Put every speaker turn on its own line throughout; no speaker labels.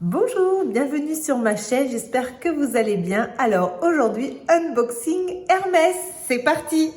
Bonjour, bienvenue sur ma chaîne, j'espère que vous allez bien. Alors aujourd'hui, unboxing Hermès, c'est parti!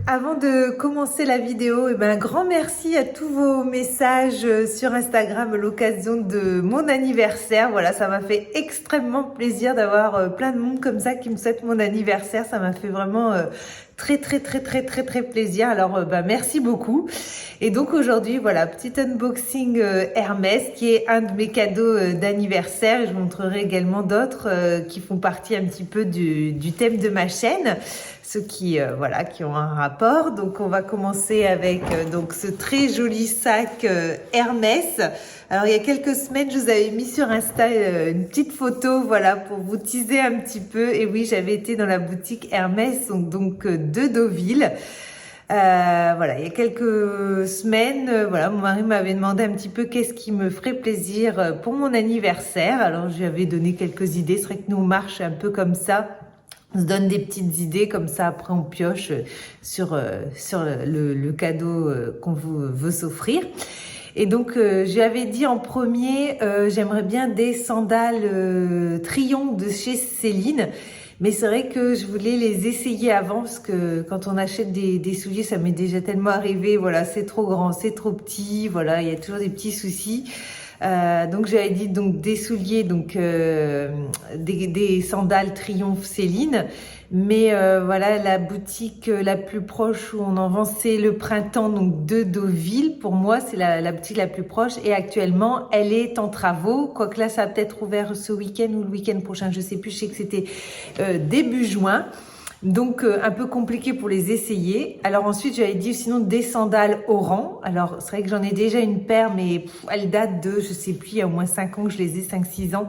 Avant de commencer la vidéo, un grand merci à tous vos messages sur Instagram à l'occasion de mon anniversaire. Voilà, ça m'a fait extrêmement plaisir d'avoir plein de monde comme ça qui me souhaite mon anniversaire. Ça m'a fait vraiment très plaisir. Alors merci beaucoup. Et donc aujourd'hui, voilà, petit unboxing Hermès qui est un de mes cadeaux d'anniversaire. Et je vous montrerai également d'autres qui font partie un petit peu du thème de ma chaîne. Ceux qui voilà, qui ont un rapport. Donc on va commencer avec donc ce très joli sac Hermès. Alors il y a quelques semaines, je vous avais mis sur Insta une petite photo, voilà, pour vous teaser un petit peu. Et oui, j'avais été dans la boutique Hermès, donc de Deauville. Voilà, il y a quelques semaines, voilà, mon mari m'avait demandé un petit peu qu'est-ce qui me ferait plaisir pour mon anniversaire. Alors je lui avais donné quelques idées. C'est vrai que nous on marche un peu comme ça. On se donne des petites idées comme ça, après on pioche sur le cadeau qu'on veut s'offrir. Et donc j'avais dit en premier, j'aimerais bien des sandales Triomphe de chez Céline. Mais c'est vrai que je voulais les essayer avant parce que quand on achète des souliers, ça m'est déjà tellement arrivé. Voilà, c'est trop grand, c'est trop petit. Voilà, il y a toujours des petits soucis. Donc j'avais dit donc des souliers, donc des sandales Triomphe Céline, mais voilà, la boutique la plus proche où on en vend, c'est le Printemps, donc de Deauville. Pour moi c'est la boutique la plus proche et actuellement elle est en travaux, quoique là ça a peut-être ouvert ce week-end ou le week-end prochain, je sais plus, je sais que c'était début juin. Donc un peu compliqué pour les essayer. Alors ensuite j'avais dit sinon des sandales Oran. Alors c'est vrai que j'en ai déjà une paire, mais elle date de, je sais plus, il y a au moins 5 ans que je les ai, 5-6 ans.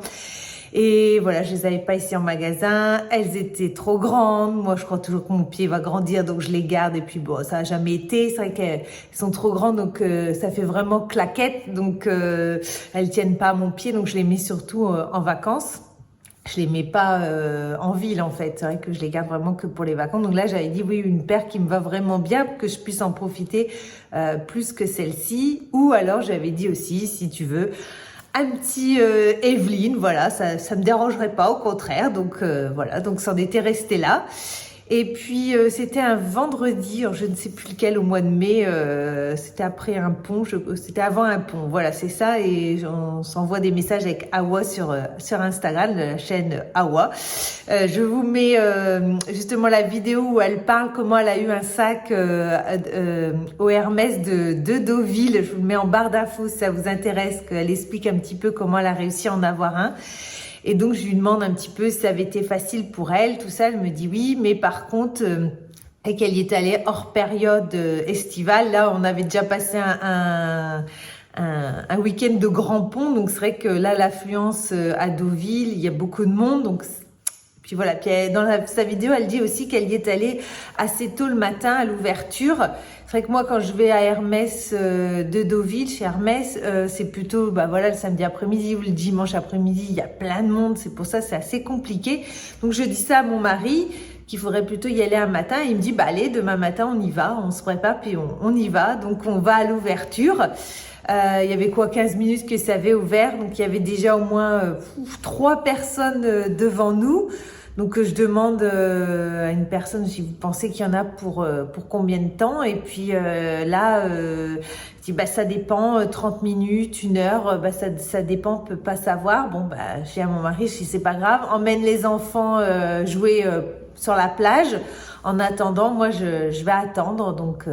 Et voilà, je les avais pas ici en magasin, elles étaient trop grandes. Moi je crois toujours que mon pied va grandir, donc je les garde. Et puis bon, ça a jamais été, c'est vrai qu'elles sont trop grandes, donc ça fait vraiment claquette. Donc elles tiennent pas à mon pied, donc je les mets surtout en vacances. Je les mets pas en ville en fait, c'est vrai que je les garde vraiment que pour les vacances. Donc là j'avais dit oui, une paire qui me va vraiment bien, que je puisse en profiter plus que celle-ci. Ou alors j'avais dit aussi, si tu veux, un petit Evelyne, voilà, ça me dérangerait pas, au contraire. Donc voilà, donc c'en était resté là. Et puis c'était un vendredi, je ne sais plus lequel, au mois de mai, c'était après un pont, c'était avant un pont, voilà c'est ça, et on s'envoie des messages avec Awa sur Instagram, la chaîne Awa. Je vous mets justement la vidéo où elle parle comment elle a eu un sac au Hermès de Deauville. Je vous le mets en barre d'infos si ça vous intéresse, qu'elle explique un petit peu comment elle a réussi à en avoir un. Et donc, je lui demande un petit peu si ça avait été facile pour elle, tout ça. Elle me dit oui, mais par contre, et qu'elle y est allée hors période estivale. Là, on avait déjà passé un week-end de grand pont. Donc, c'est vrai que là, l'affluence à Deauville, il y a beaucoup de monde. Donc, puis voilà, puis dans sa vidéo, elle dit aussi qu'elle y est allée assez tôt le matin à l'ouverture. C'est vrai que moi, quand je vais à Hermès de Deauville, chez Hermès, c'est plutôt voilà, le samedi après-midi ou le dimanche après-midi, il y a plein de monde. C'est pour ça c'est assez compliqué. Donc je dis ça à mon mari, qu'il faudrait plutôt y aller un matin. Et il me dit, allez, demain matin, on y va, on se prépare, puis on y va. Donc on va à l'ouverture. Il y avait 15 minutes que ça avait ouvert. Donc il y avait déjà au moins 3 personnes devant nous. Donc je demande à une personne si vous pensez qu'il y en a pour combien de temps. Et puis là, je dis ça dépend, 30 minutes, 1 heure, ça dépend, on peut pas savoir. Bon je dis à mon mari, je dis c'est pas grave, emmène les enfants jouer sur la plage. En attendant, moi je vais attendre. Donc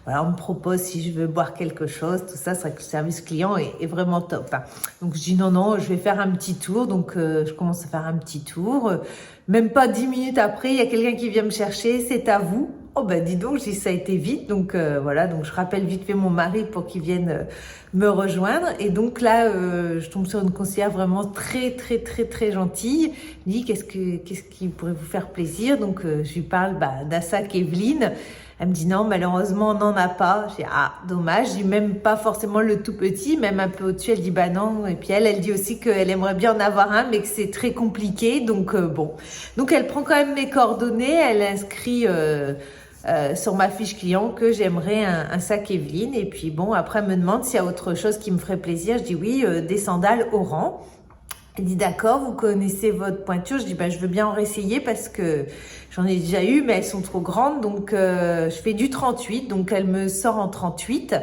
voilà, on me propose si je veux boire quelque chose, tout ça. C'est vrai que le service client est vraiment top, hein. Donc je dis non, je vais faire un petit tour. Donc je commence à faire un petit tour. Même pas 10 minutes après, il y a quelqu'un qui vient me chercher, c'est à vous. Oh dis donc, je dis ça a été vite. Donc voilà, donc je rappelle vite fait mon mari pour qu'il vienne me rejoindre. Et donc là, je tombe sur une conseillère vraiment très gentille. Elle me dit qu'est-ce qui pourrait vous faire plaisir. Donc je lui parle d'un sac Evelyne. Elle me dit non, malheureusement, on n'en a pas. J'ai dit, ah, dommage. Je dis même pas forcément le tout petit, même un peu au-dessus. Elle dit bah non. Et puis elle dit aussi qu'elle aimerait bien en avoir un, mais que c'est très compliqué. Donc bon. Donc elle prend quand même mes coordonnées. Elle inscrit sur ma fiche client que j'aimerais un sac Evelyne. Et puis bon, après elle me demande s'il y a autre chose qui me ferait plaisir. Je dis oui, des sandales Oran. Elle dit d'accord, vous connaissez votre pointure. Je dis bah je veux bien en réessayer parce que j'en ai déjà eu, mais elles sont trop grandes, donc je fais du 38. Donc elle me sort en 38.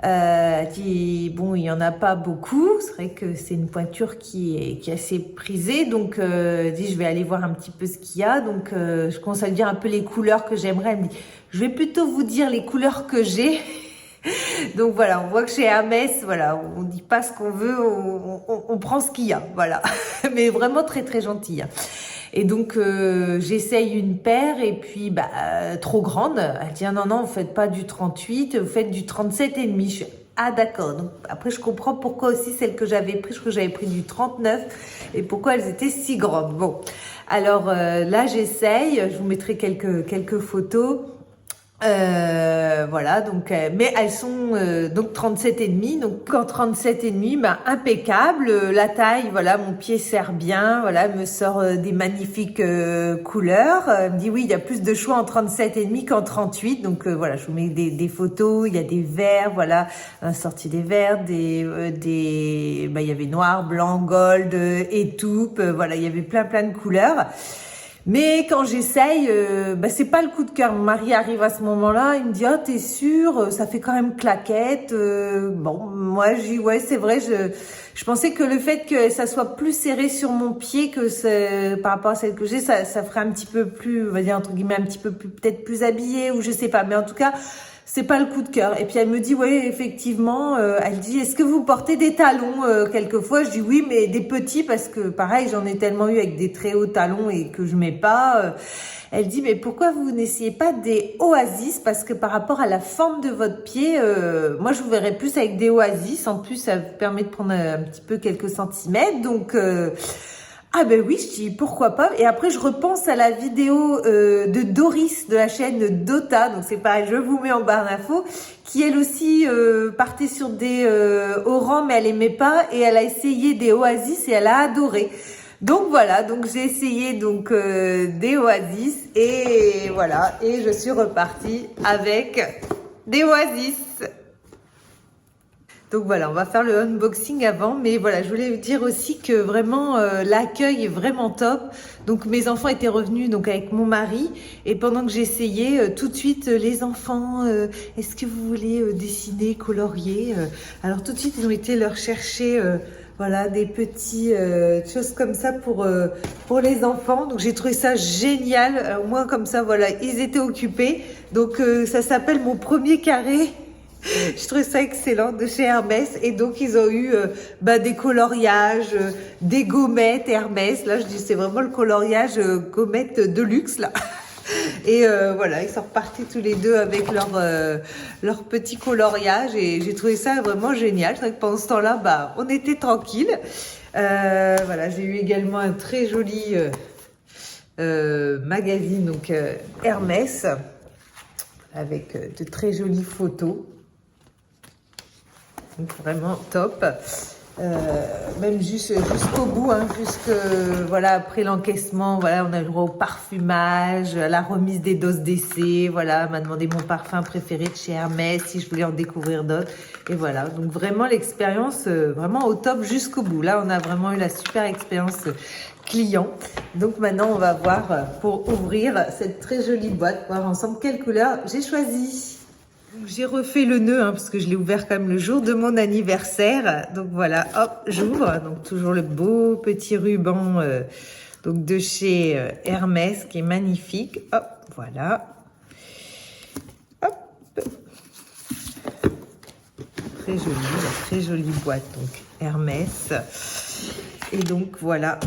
Elle dit bon, il y en a pas beaucoup. C'est vrai que c'est une pointure qui est assez prisée, donc elle dit je vais aller voir un petit peu ce qu'il y a. Donc je commence à lui dire un peu les couleurs que j'aimerais. Elle me dit je vais plutôt vous dire les couleurs que j'ai. Donc voilà, on voit que chez Hermès, voilà, on dit pas ce qu'on veut, on prend ce qu'il y a, voilà. Mais vraiment très très gentille. Et donc j'essaye une paire et puis bah trop grande. Elle dit ah, non non, vous faites pas du 38, vous faites du 37 et demi. Je suis ah d'accord. Donc après je comprends pourquoi aussi celles que j'avais pris, je crois que j'avais pris du 39 et pourquoi elles étaient si grandes. Bon, alors là j'essaye, je vous mettrai quelques photos. Voilà, donc mais elles sont donc 37 et demi, donc en 37 et demi, bah impeccable. La taille, voilà, mon pied sert bien, voilà, elle me sort des magnifiques couleurs. Elle me dit oui, il y a plus de choix en 37 et demi qu'en 38, donc voilà, je vous mets des photos. Il y a des verts, voilà, sorti des verts, bah il y avait noir, blanc, gold, étoupe, voilà, il y avait plein de couleurs. Mais quand j'essaye, bah c'est pas le coup de cœur. Mon mari arrive à ce moment-là, il me dit « Ah, t'es sûre ? Ça fait quand même claquette. » Bon, moi, je dis « Ouais, c'est vrai, je pensais que le fait que ça soit plus serré sur mon pied que par rapport à celle que j'ai, ça ferait un petit peu plus, on va dire entre guillemets, un petit peu plus, peut-être plus habillé ou je sais pas. Mais en tout cas, c'est pas le coup de cœur. » Et puis elle me dit, ouais, effectivement, elle dit, est-ce que vous portez des talons quelquefois? Je dis oui, mais des petits parce que pareil, j'en ai tellement eu avec des très hauts talons et que je mets pas. Elle dit, mais pourquoi vous n'essayez pas des Oasis? Parce que par rapport à la forme de votre pied, moi je vous verrais plus avec des Oasis. En plus, ça vous permet de prendre un petit peu quelques centimètres. Donc ah ben oui, je dis pourquoi pas. Et après je repense à la vidéo de Doris de la chaîne Dota, donc c'est pareil, je vous mets en barre d'infos, qui elle aussi partait sur des Oran mais elle aimait pas et elle a essayé des Oasis et elle a adoré. Donc voilà, donc j'ai essayé donc des Oasis et voilà, et je suis repartie avec des Oasis. Donc voilà, on va faire le unboxing avant, mais voilà, je voulais vous dire aussi que vraiment l'accueil est vraiment top. Donc mes enfants étaient revenus donc avec mon mari et pendant que j'essayais tout de suite les enfants, est-ce que vous voulez dessiner, colorier alors tout de suite ils ont été leur chercher voilà des petits choses comme ça pour les enfants. Donc j'ai trouvé ça génial. Au moins comme ça voilà, ils étaient occupés. Donc ça s'appelle mon premier carré. Je trouve ça excellent de chez Hermès et donc ils ont eu des coloriages, des gommettes Hermès. Là je dis c'est vraiment le coloriage gommette de luxe là. Et voilà, ils sont repartis tous les deux avec leur petit coloriage et j'ai trouvé ça vraiment génial. C'est vrai que pendant ce temps-là, on était tranquille. Voilà, j'ai eu également un très joli magazine donc Hermès avec de très jolies photos. Donc vraiment top, même jusqu'au bout, hein, voilà après l'encaissement, voilà on a le droit au parfumage, à la remise des doses d'essai, voilà m'a demandé mon parfum préféré de chez Hermès si je voulais en découvrir d'autres et voilà donc vraiment l'expérience vraiment au top jusqu'au bout. Là on a vraiment eu la super expérience client. Donc maintenant on va voir pour ouvrir cette très jolie boîte, voir ensemble quelle couleur j'ai choisi. J'ai refait le nœud parce que je l'ai ouvert quand même le jour de mon anniversaire. Donc voilà, hop, j'ouvre. Donc toujours le beau petit ruban donc de chez Hermès qui est magnifique. Hop, voilà. Hop. Très jolie boîte donc Hermès. Et donc voilà.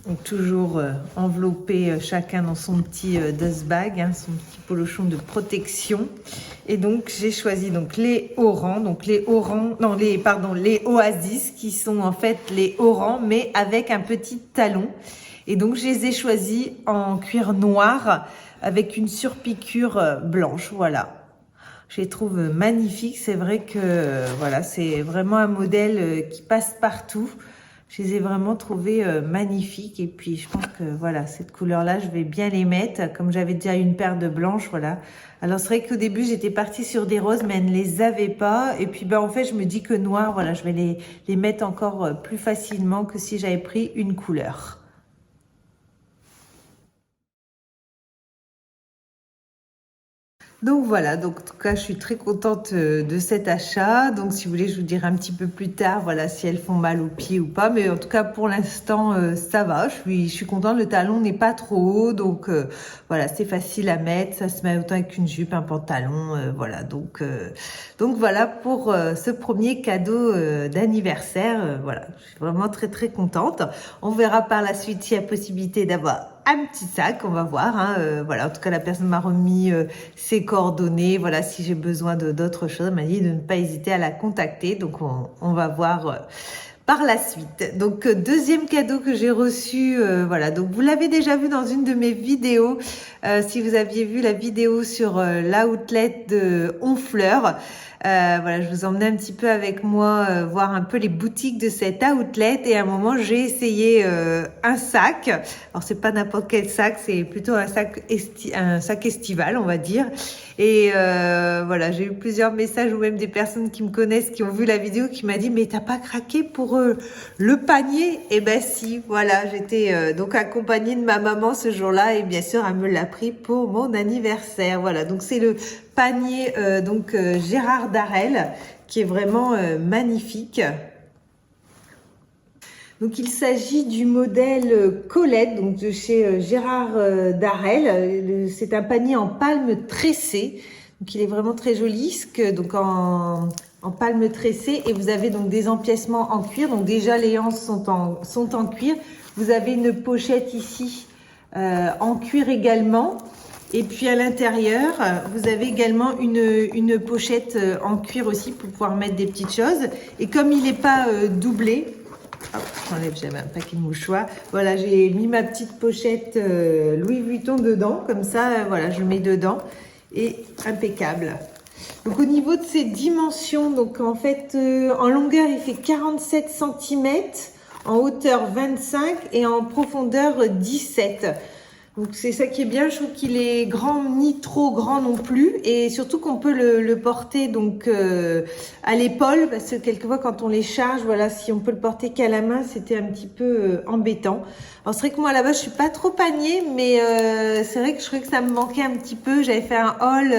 Donc toujours enveloppé chacun dans son petit dust bag, hein, son petit polochon de protection. Et donc j'ai choisi donc les Oran, donc les Oasis qui sont en fait les Oran mais avec un petit talon. Et donc, je les ai choisis en cuir noir avec une surpiqûre blanche, voilà. Je les trouve magnifiques. C'est vrai que voilà, c'est vraiment un modèle qui passe partout. Je les ai vraiment trouvés magnifiques. Et puis, je pense que voilà, cette couleur-là, je vais bien les mettre. Comme j'avais déjà une paire de blanches, voilà. Alors, c'est vrai qu'au début, j'étais partie sur des roses, mais elles ne les avaient pas. Et puis, ben, en fait, je me dis que noir, voilà, je vais les mettre encore plus facilement que si j'avais pris une couleur. Donc voilà, donc en tout cas, je suis très contente de cet achat. Donc si vous voulez, je vous dirai un petit peu plus tard, voilà, si elles font mal aux pieds ou pas. Mais en tout cas, pour l'instant, ça va. Je suis contente. Le talon n'est pas trop haut, donc voilà, c'est facile à mettre. Ça se met autant avec une jupe, un pantalon, voilà. Donc voilà pour ce premier cadeau d'anniversaire. Voilà, je suis vraiment très très contente. On verra par la suite s'il y a possibilité d'avoir un petit sac, on va voir. Hein, voilà, en tout cas, la personne m'a remis ses coordonnées. Voilà, si j'ai besoin d'autres choses, elle m'a dit de ne pas hésiter à la contacter. Donc, on va voir par la suite. Donc, deuxième cadeau que j'ai reçu. Voilà, donc vous l'avez déjà vu dans une de mes vidéos. Si vous aviez vu la vidéo sur l'outlet de Honfleur. Voilà, je vous emmenais un petit peu avec moi voir un peu les boutiques de cet outlet et à un moment j'ai essayé un sac. Alors c'est pas n'importe quel sac, c'est plutôt un sac estival, on va dire. Et voilà, j'ai eu plusieurs messages ou même des personnes qui me connaissent qui ont vu la vidéo qui m'a dit mais t'as pas craqué pour le panier? Et ben si, voilà, j'étais donc accompagnée de ma maman ce jour-là et bien sûr elle me l'a pris pour mon anniversaire. Voilà, donc c'est le panier Gérard Darel qui est vraiment magnifique. Donc il s'agit du modèle Colette, donc de chez Gérard Darel. C'est un panier en palme tressée, donc il est vraiment très joli, donc en palme tressée. Et vous avez donc des empiècements en cuir, donc déjà les anses sont en cuir. Vous avez une pochette ici en cuir également. Et puis à l'intérieur, vous avez également une pochette en cuir aussi pour pouvoir mettre des petites choses. Et comme il n'est pas doublé, hop, j'enlève, j'avais un paquet de mouchoirs. Voilà, j'ai mis ma petite pochette Louis Vuitton dedans, comme ça, voilà, je mets dedans et impeccable. Donc au niveau de ses dimensions, donc en fait, en longueur, il fait 47 cm, en hauteur 25 et en profondeur 17. Donc c'est ça qui est bien, je trouve qu'il est grand, ni trop grand non plus, et surtout qu'on peut le porter donc à l'épaule, parce que quelquefois quand on les charge, voilà, si on peut le porter qu'à la main, c'était un petit peu embêtant. Alors c'est vrai que moi là-bas je suis pas trop panier, mais c'est vrai que je trouvais que ça me manquait un petit peu. J'avais fait un haul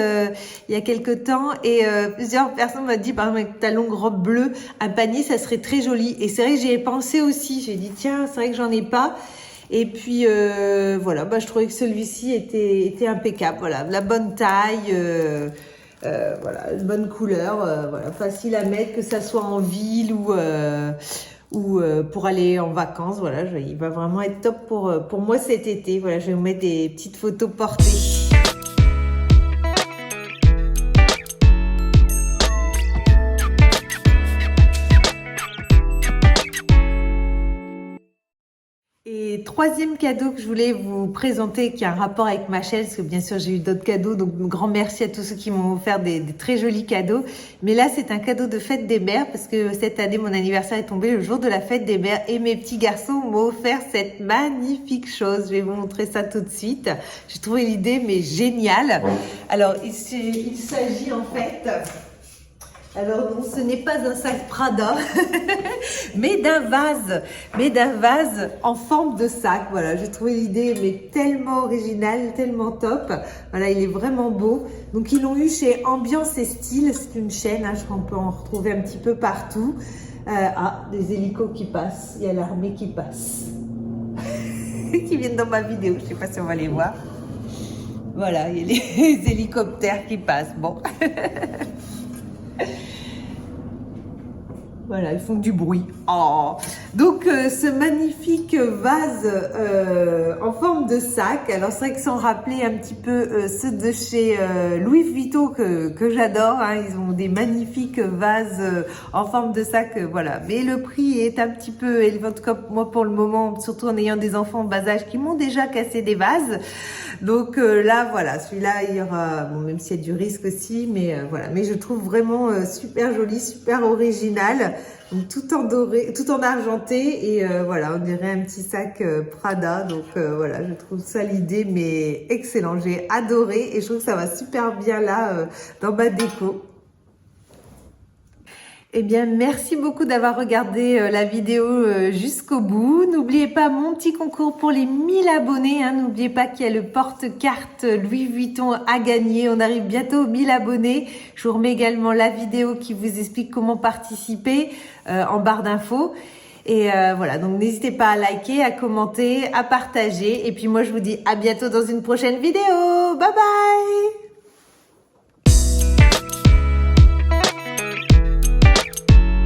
il y a quelques temps et plusieurs personnes m'ont dit par exemple avec ta longue robe bleue, un panier ça serait très joli. Et c'est vrai que j'y ai pensé aussi. J'ai dit tiens, c'est vrai que j'en ai pas. Et puis voilà, bah, je trouvais que celui-ci était impeccable. Voilà, la bonne taille, voilà, une bonne couleur, voilà, facile à mettre, que ça soit en ville ou pour aller en vacances. Voilà, il va vraiment être top pour moi cet été. Voilà, je vais vous mettre des petites photos portées. Et troisième cadeau que je voulais vous présenter, qui a un rapport avec ma chaîne, parce que bien sûr j'ai eu d'autres cadeaux, donc un grand merci à tous ceux qui m'ont offert des très jolis cadeaux. Mais là c'est un cadeau de fête des mères, parce que cette année mon anniversaire est tombé le jour de la fête des mères, et mes petits garçons m'ont offert cette magnifique chose. Je vais vous montrer ça tout de suite. J'ai trouvé l'idée mais géniale. Alors il s'agit en fait... Alors non, ce n'est pas un sac Prada, mais d'un vase en forme de sac. Voilà, j'ai trouvé l'idée mais tellement originale, tellement top. Voilà, il est vraiment beau. Donc ils l'ont eu chez Ambiance et Style, c'est une chaîne, hein, je crois qu'on peut en retrouver un petit peu partout. Des hélicos qui passent, il y a l'armée qui passe, qui viennent dans ma vidéo, je ne sais pas si on va les voir. Voilà, il y a les hélicoptères qui passent, bon. Voilà, ils font du bruit. Oh. Donc, ce magnifique vase en forme de sac. Alors, c'est vrai que sans rappeler un petit peu ceux de chez Louis Vuitton que j'adore. Hein. Ils ont des magnifiques vases en forme de sac. Voilà. Mais le prix est un petit peu élevé. En tout cas, moi, pour le moment, surtout en ayant des enfants en bas âge qui m'ont déjà cassé des vases. Donc là, voilà, celui-là, il y aura, bon, même s'il y a du risque aussi, mais voilà. Mais je trouve vraiment super joli, super original. Donc tout en doré, tout en argenté et voilà, on dirait un petit sac Prada. Donc voilà, je trouve ça l'idée, mais excellent. J'ai adoré et je trouve que ça va super bien là dans ma déco. Eh bien, merci beaucoup d'avoir regardé la vidéo jusqu'au bout. N'oubliez pas mon petit concours pour les 1000 abonnés. Hein. N'oubliez pas qu'il y a le porte-carte Louis Vuitton à gagner. On arrive bientôt aux 1000 abonnés. Je vous remets également la vidéo qui vous explique comment participer en barre d'infos. Et voilà, donc n'hésitez pas à liker, à commenter, à partager. Et puis moi, je vous dis à bientôt dans une prochaine vidéo. Bye bye!